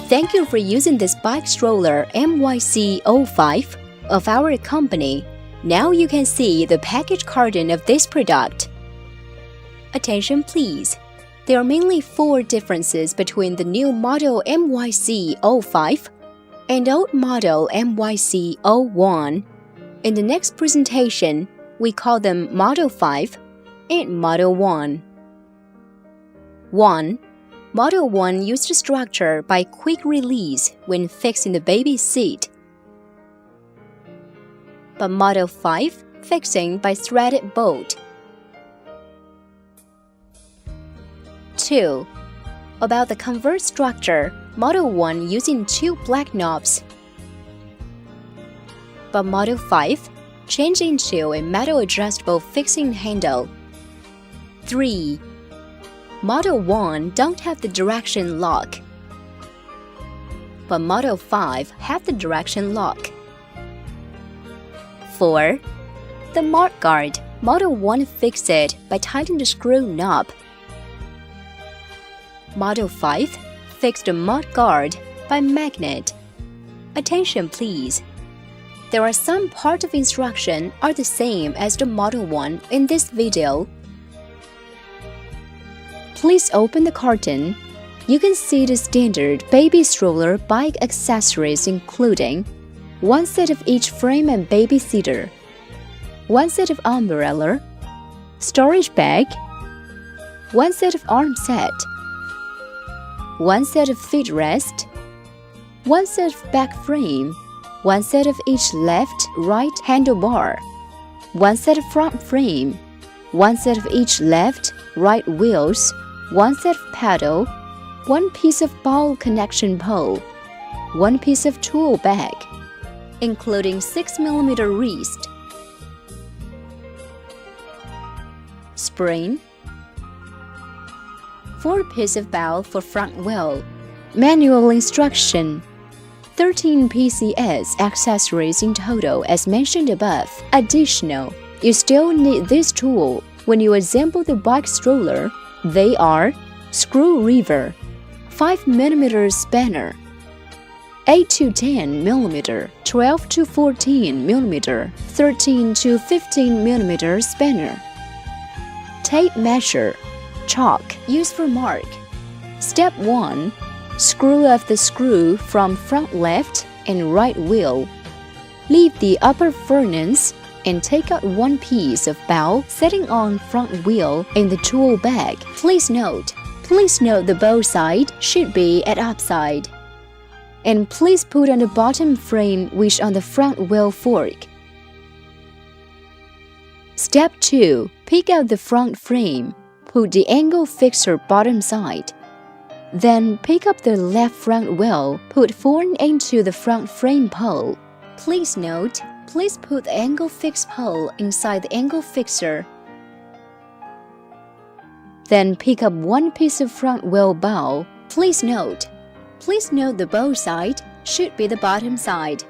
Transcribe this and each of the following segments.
Thank you for using this bike stroller MYC05 of our company. Now you can see the package carton of this product. Attention please. There are mainly 4 differences between the new model MYC05 and old model MYC01. In the next presentation, we call them Model 5 and Model 1. 1. Model 1 used structure by quick release when fixing the baby seat, but Model 5 fixing by threaded bolt. 2. About the converse structure, Model 1 using 2 black knobs, but Model 5 changed into a metal adjustable fixing handle. 3. Model 1 don't have the direction lock, but Model 5 have the direction lock. 4. The mud guard, Model 1 fixed it by tightening the screw knob. Model 5 fixed the mud guard by magnet. Attention please. There are some parts of instruction are the same as the Model 1 in this video. Please open the carton. You can see the standard baby stroller bike accessories including 1 set of each frame and baby seater, 1 set of umbrella, storage bag, 1 set of arm set, 1 set of footrest, 1 set of back frame, 1 set of each left-right handlebar, 1 set of front frame, 1 set of each left-right wheels, 1 set of pedal, 1 piece of ball connection pole, 1 piece of tool bag, including 6mm wrist, spring, 4 piece of bowl for front wheel, manual instruction, 13 PCS accessories in total as mentioned above. Additional, you still need this tool when you assemble the bike stroller. They are screw lever, 5mm spanner, 8 to 10mm, 12 to 14mm, 13 to 15mm spanner, tape measure, chalk used for mark. Step 1. Screw off the screw from front left and right wheel. Leave the upper furnace and take out 1 piece of bowl setting on front wheel in the tool bag. Please note the bowl side should be at upside. And please put on the bottom frame which on the front wheel fork. Step 2. Pick out the front frame. Put the angle fixer bottom side. Then pick up the left front wheel. Put form into the front frame pole. Please note, please put the angle fix pole inside the angle fixer. Then pick up 1 piece of front wheel bowl. Please note the bowl side should be the bottom side.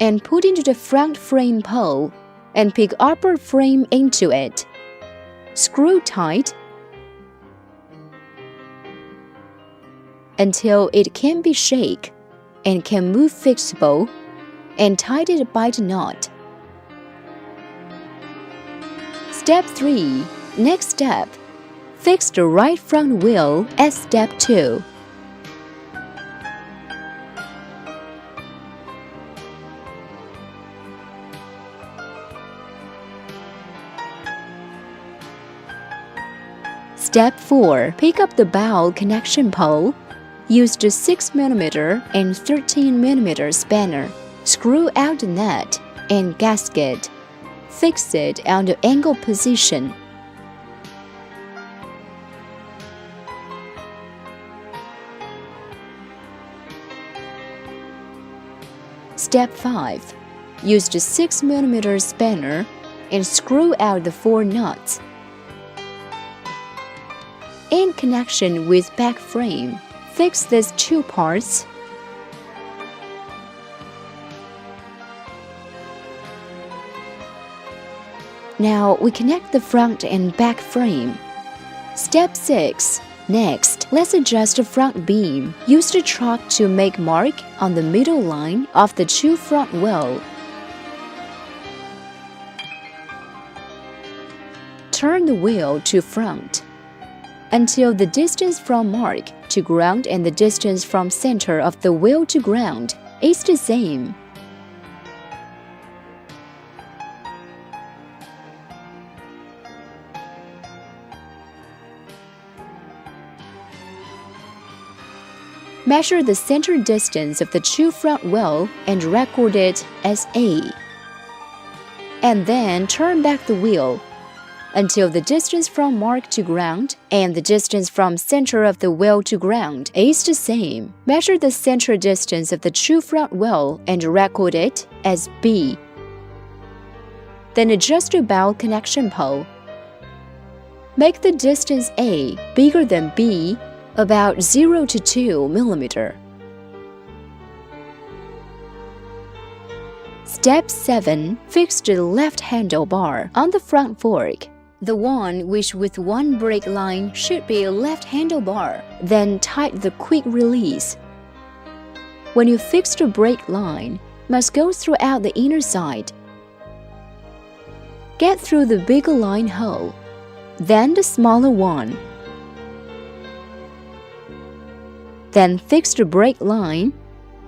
And put into the front frame pole and pick upper frame into it. Screw tight until it can be shake and can move fixable, and tighten it by the knot. Step 3. Next step. Fix the right front wheel at step 2. Step 4. Pick up the bowl connection pole. Use the 6mm and 13mm spanner. Screw out the nut and gasket. Fix it on the angle position. Step 5. Use the 6mm spanner and screw out the 4 nuts. In connection with back frame, fix these 2 parts. Now we connect the front and back frame. Step 6. Next, let's adjust the front beam. Use the chalk to make mark on the middle line of the two front wheel. Turn the wheel to front until the distance from mark to ground and the distance from center of the wheel to ground is the same. Measure the center distance of the two front wheel and record it as A. And then turn back the wheel until the distance from mark to ground and the distance from center of the wheel to ground is the same. Measure the center distance of the two front wheel and record it as B. Then adjust the bowl connection pole. Make the distance A bigger than B, about 0 to 2 mm. Step 7. Fix the left handlebar on the front fork. The one which with one brake line should be a left handlebar. Then tighten the quick release. When you fix the brake line, must go throughout the inner side. Get through the bigger line hole, then the smaller one. Then fix the brake line.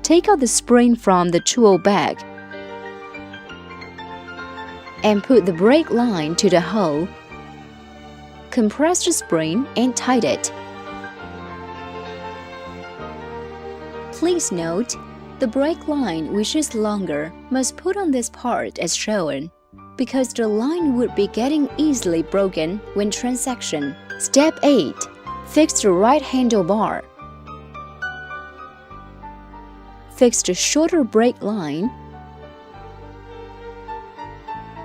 Take out the spring from the tool bag and put the brake line to the hole. Compress the spring and tighten it. Please note, the brake line, which is longer, must put on this part as shown, because the line would be getting easily broken when transaction. Step 8. Fix the right handlebar. Fix the shorter brake line.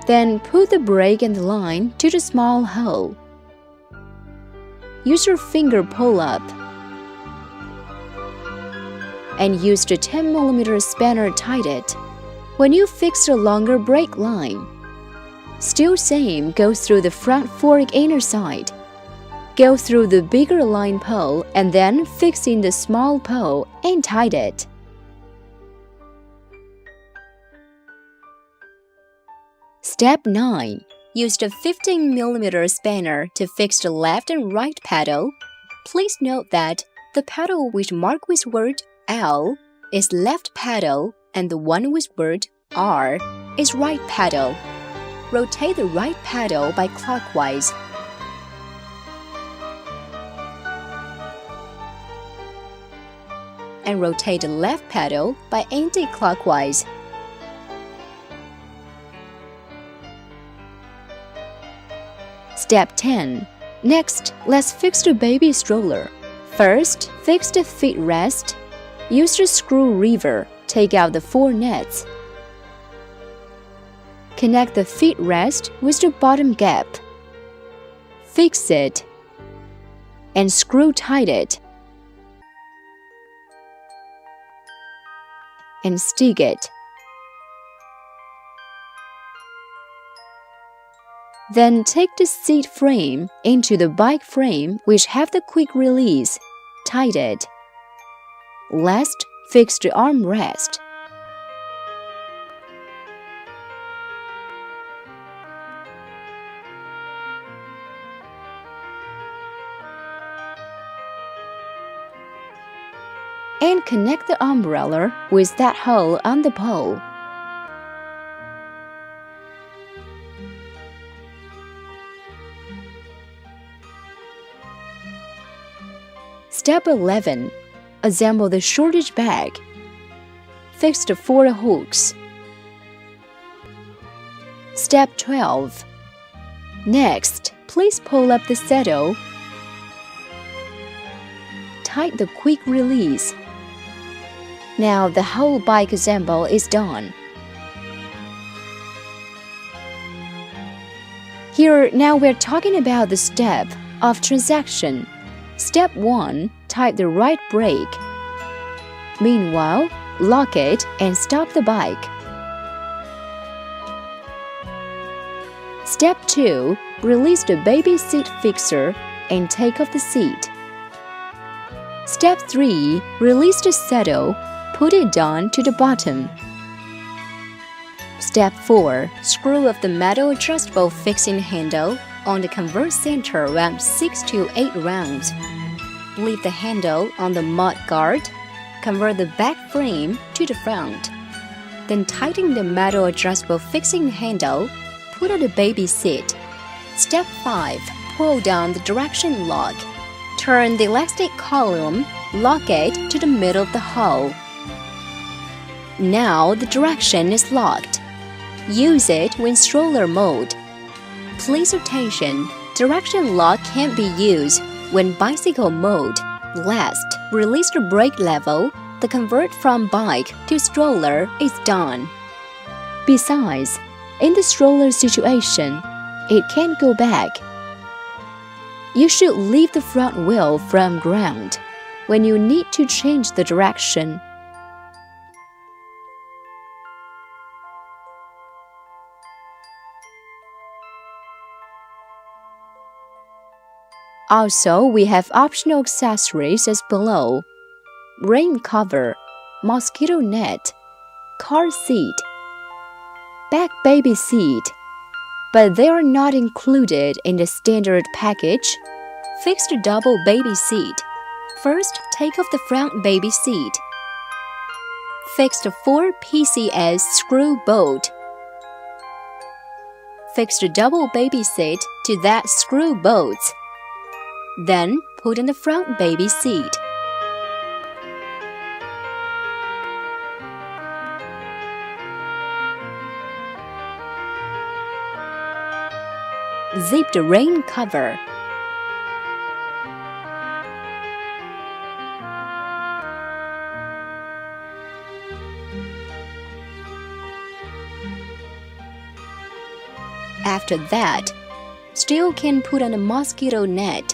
Then put the brake and the line to the small hole. Use your finger pull-up and use the 10 mm spanner tighten it. When you fix the longer brake line, still same goes through the front fork inner side. Go through the bigger line pole and then fix in the small pole and tighten it. Step 9. Use the 15 mm spanner to fix the left and right pedal. Please note that the pedal which marked with word L is left pedal and the one with word R is right pedal. Rotate the right pedal by clockwise. And rotate the left pedal by anti-clockwise. Step 10. Next, let's fix the baby stroller. First, fix the footrest. Use the screwdriver. Take out the 4 nuts. Connect the footrest with the bottom gap. Fix it and screw tight it. And stick it. Then take the seat frame into the bike frame which have the quick release. Tighten it. Last, fix the armrest. And connect the umbrella with that hole on the pole. Step 11. Assemble the shortage bag. Fix the 4 hooks. Step 12. Next, please pull up the saddle. Tighten the quick release. Now the whole bike assemble is done. Here, now we're talking about the step of transaction. Step 1. Tighten the right brake. Meanwhile, lock it and stop the bike. Step 2. Release the baby seat fixer and take off the seat. Step 3. Release the saddle. Put it down to the bottom. Step 4. Screw off the metal adjustable fixing handle on the convert center around 6 to 8 rounds. Leave the handle on the mud guard. Convert the back frame to the front. Then tighten the metal adjustable fixing handle. Put on the baby seat. Step 5. Pull down the direction lock. Turn the elastic column. Lock it to the middle of the hole. Now the direction is locked. Use it when stroller mode. Please attention, direction lock can't be used when bicycle mode. Last, release the brake level. The convert from bike to stroller is done. Besides, in the stroller situation, it can't go back. You should leave the front wheel from ground when you need to change the direction. Also, we have optional accessories as below: rain cover, mosquito net, car seat, back baby seat, but they are not included in the standard package. Fixed double baby seat. First, take off the front baby seat. Fix the 4 PCS screw bolt. Fix the double baby seat to that screw bolt. Then put in the front baby seat. Zip the rain cover. After that, still can put on a mosquito net.